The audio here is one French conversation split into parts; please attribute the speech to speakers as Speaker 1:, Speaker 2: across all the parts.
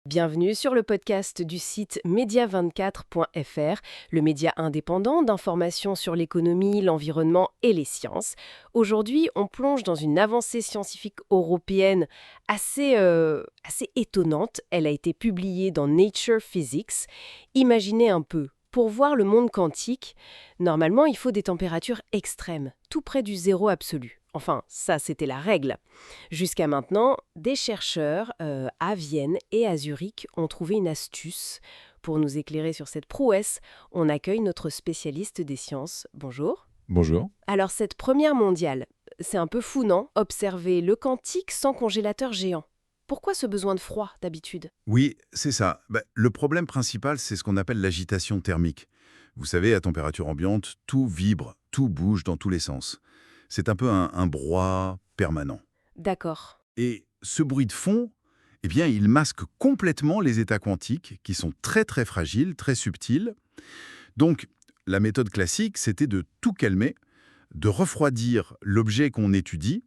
Speaker 1: Bienvenue sur le podcast du site media24.fr, le média indépendant d'information sur l'économie, l'environnement et les sciences. Aujourd'hui, on plonge dans une avancée scientifique européenne assez étonnante. Elle a été publiée dans Nature Physics. Imaginez un peu. Pour voir le monde quantique, normalement, il faut des températures extrêmes, tout près du zéro absolu. Enfin, ça, c'était la règle. Jusqu'à maintenant, des chercheurs à Vienne et à Zurich ont trouvé une astuce. Pour nous éclairer sur cette prouesse, on accueille notre spécialiste des sciences. Bonjour.
Speaker 2: Bonjour.
Speaker 1: Alors, cette première mondiale, c'est un peu fou, non? Observer le quantique sans congélateur géant. Pourquoi ce besoin de froid, d'habitude?
Speaker 2: Oui, c'est ça. Le problème principal, c'est ce qu'on appelle l'agitation thermique. Vous savez, à température ambiante, tout vibre, tout bouge dans tous les sens. C'est un peu un brouhaha permanent.
Speaker 1: D'accord.
Speaker 2: Et ce bruit de fond, eh bien, il masque complètement les états quantiques, qui sont très très fragiles, très subtils. Donc, la méthode classique, c'était de tout calmer, de refroidir l'objet qu'on étudie,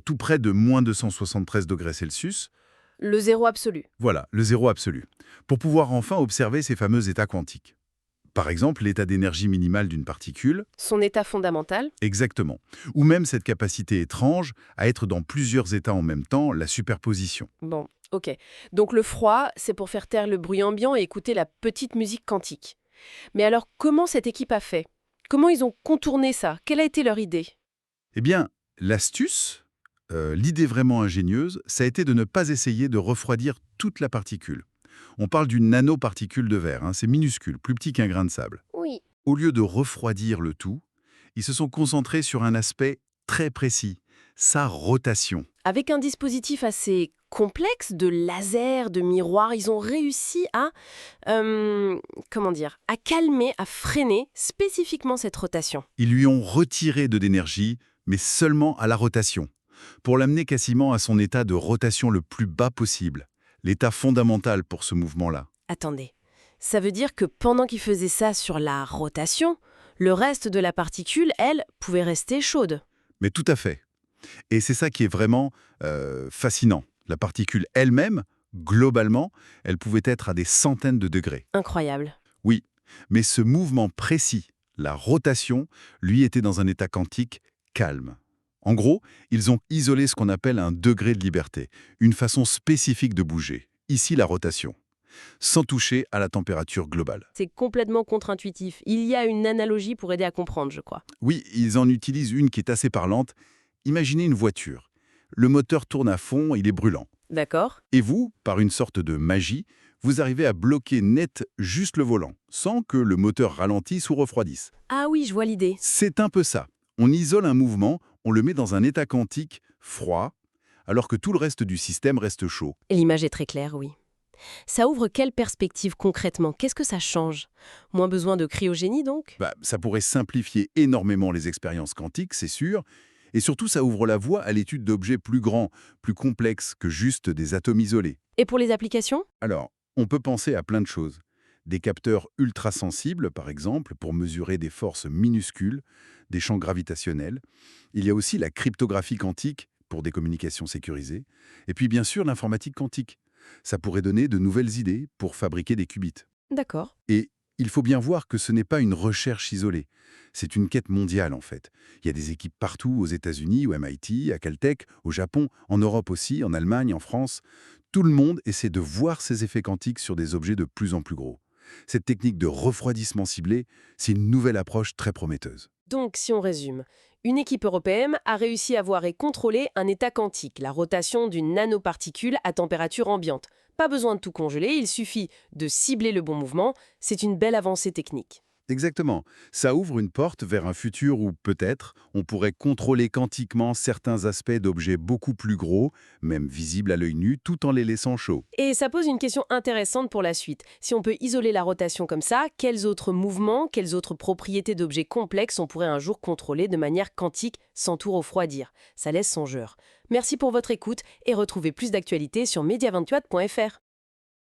Speaker 2: tout près de moins 273 degrés Celsius.
Speaker 1: Le zéro absolu.
Speaker 2: Voilà, le zéro absolu, pour pouvoir enfin observer ces fameux états quantiques. Par exemple, l'état d'énergie minimale d'une particule,
Speaker 1: Son état fondamental?
Speaker 2: exactement, ou même cette capacité étrange à être dans plusieurs états en même temps, la superposition.
Speaker 1: Bon, ok. Donc le froid, c'est pour faire taire le bruit ambiant et écouter la petite musique quantique. Mais alors, comment cette équipe a fait? Comment ils ont contourné ça? Quelle a été leur idée?
Speaker 2: Eh bien, l'astuce, l'idée vraiment ingénieuse, ça a été de ne pas essayer de refroidir toute la particule. On parle d'une nanoparticule de verre, c'est minuscule, plus petit qu'un grain de sable.
Speaker 1: Oui.
Speaker 2: Au lieu de refroidir le tout, ils se sont concentrés sur un aspect très précis, sa rotation.
Speaker 1: Avec un dispositif assez complexe de lasers, de miroirs, ils ont réussi à calmer, à freiner spécifiquement cette rotation.
Speaker 2: Ils lui ont retiré de l'énergie, mais seulement à la rotation, pour l'amener quasiment à son état de rotation le plus bas possible, l'état fondamental pour ce mouvement-là.
Speaker 1: Attendez, ça veut dire que pendant qu'ils faisaient ça sur la rotation, le reste de la particule, elle, pouvait rester chaude.
Speaker 2: Mais tout à fait. Et c'est ça qui est vraiment fascinant. La particule elle-même, globalement, elle pouvait être à des centaines de degrés.
Speaker 1: Incroyable.
Speaker 2: Oui, mais ce mouvement précis, la rotation, lui était dans un état quantique calme. En gros, ils ont isolé ce qu'on appelle un degré de liberté, une façon spécifique de bouger, ici la rotation, sans toucher à la température globale.
Speaker 1: C'est complètement contre-intuitif. Il y a une analogie pour aider à comprendre, je crois.
Speaker 2: Oui, ils en utilisent une qui est assez parlante. Imaginez une voiture. Le moteur tourne à fond, il est brûlant.
Speaker 1: D'accord?
Speaker 2: Et vous, par une sorte de magie, vous arrivez à bloquer net juste le volant, sans que le moteur ralentisse ou refroidisse.
Speaker 1: Ah oui, je vois l'idée.
Speaker 2: C'est un peu ça. On isole un mouvement, on le met dans un état quantique froid, alors que tout le reste du système reste chaud.
Speaker 1: Et l'image est très claire, oui. Ça ouvre quelle perspective concrètement? Qu'est-ce que ça change? Moins besoin de cryogénie donc?
Speaker 2: Ça pourrait simplifier énormément les expériences quantiques, c'est sûr, et surtout ça ouvre la voie à l'étude d'objets plus grands, plus complexes que juste des atomes isolés.
Speaker 1: Et pour les applications?
Speaker 2: Alors, on peut penser à plein de choses. Des capteurs ultrasensibles, par exemple, pour mesurer des forces minuscules, des champs gravitationnels. Il y a aussi la cryptographie quantique, pour des communications sécurisées. Et puis, bien sûr, l'informatique quantique. Ça pourrait donner de nouvelles idées pour fabriquer des qubits.
Speaker 1: D'accord.
Speaker 2: Et il faut bien voir que ce n'est pas une recherche isolée. C'est une quête mondiale, en fait. Il y a des équipes partout, aux États-Unis, au MIT, à Caltech, au Japon, en Europe aussi, en Allemagne, en France. Tout le monde essaie de voir ces effets quantiques sur des objets de plus en plus gros. Cette technique de refroidissement ciblé, c'est une nouvelle approche très prometteuse.
Speaker 1: Donc, si on résume, une équipe européenne a réussi à voir et contrôler un état quantique, la rotation d'une nanoparticule à température ambiante. Pas besoin de tout congeler, il suffit de cibler le bon mouvement. C'est une belle avancée technique.
Speaker 2: Exactement. Ça ouvre une porte vers un futur où, peut-être, on pourrait contrôler quantiquement certains aspects d'objets beaucoup plus gros, même visibles à l'œil nu, tout en les laissant chauds.
Speaker 1: Et ça pose une question intéressante pour la suite. Si on peut isoler la rotation comme ça, quels autres mouvements, quelles autres propriétés d'objets complexes on pourrait un jour contrôler de manière quantique sans tout refroidir? Ça laisse songeur. Merci pour votre écoute et retrouvez plus d'actualités sur media24.fr.